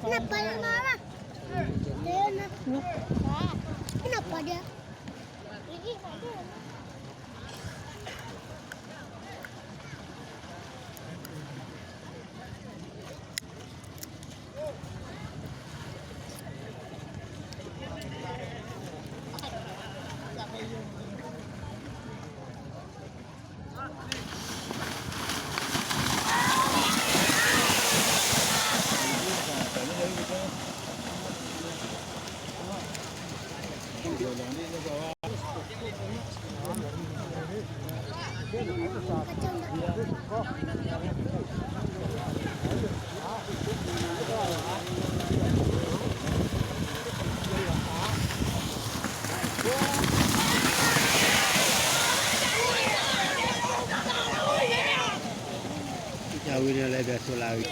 Kenapa lama? Kenapa dia? Jauh ini lah biasa lari.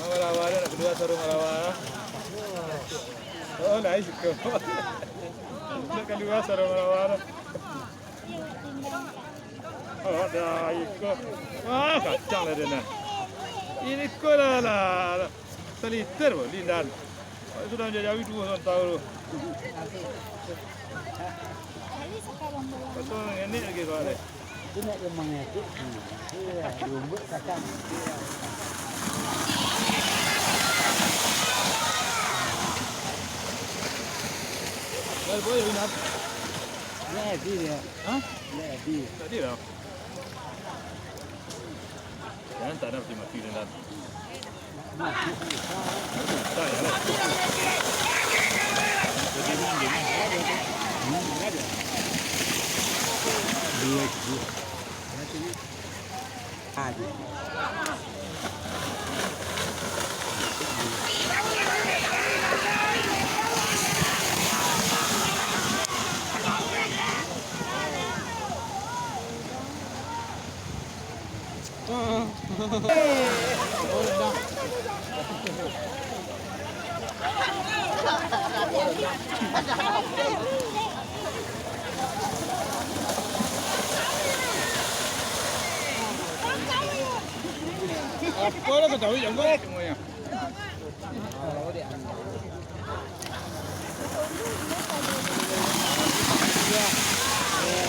Malabar nak kedua sarung malabar. Oh, nice ko. Nak kedua sarung malabar. Oh, dah iko. Wah, kacang lah dia nak. Ini ko lah. Seliter pun lindan. Sudah menjadi 2 tahun. Betul ini lagi kau ada. Itu nak yang mengaku. Rumput kacang. Boleh lindan. Lagi dia. Hah? Lagi. Tak dia lah. Jangan tak ada mati lindan. Tak ya lah. Apa lah kau tahu yang kau semuanya.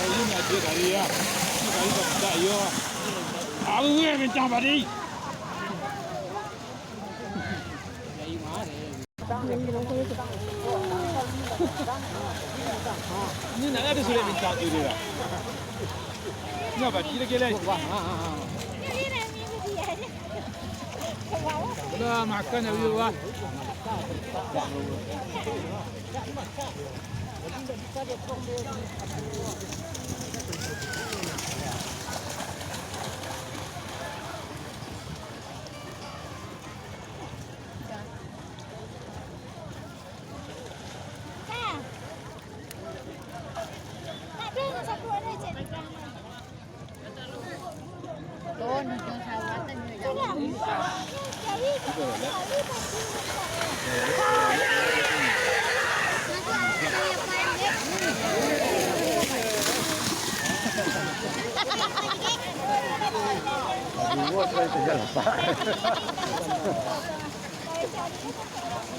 Ini nak dia kali ya. Ini kali tak yo. Aku yang mencang padi. Ini nak ada sulit mencang tu dia. Ni apa? Kira-kira. Dah makan ya view ah.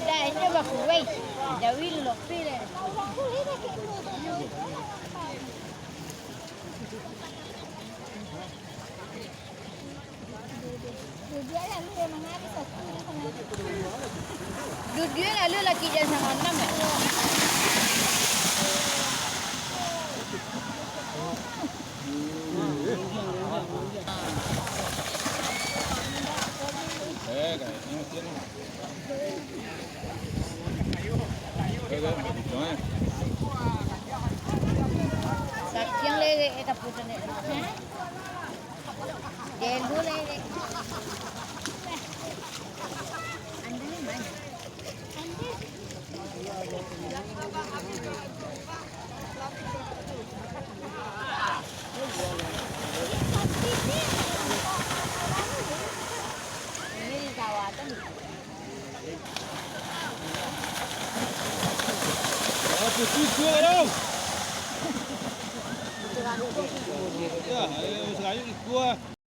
Đây nó bạc quay, giờ đi lột đi này. Dua-dua lalu lagi jangan sama enam ya. Sakyang lele eta putane. Delu lele. Anda ni mana? Anda. Apa cucu dong? Ya, ayo sekarang gua.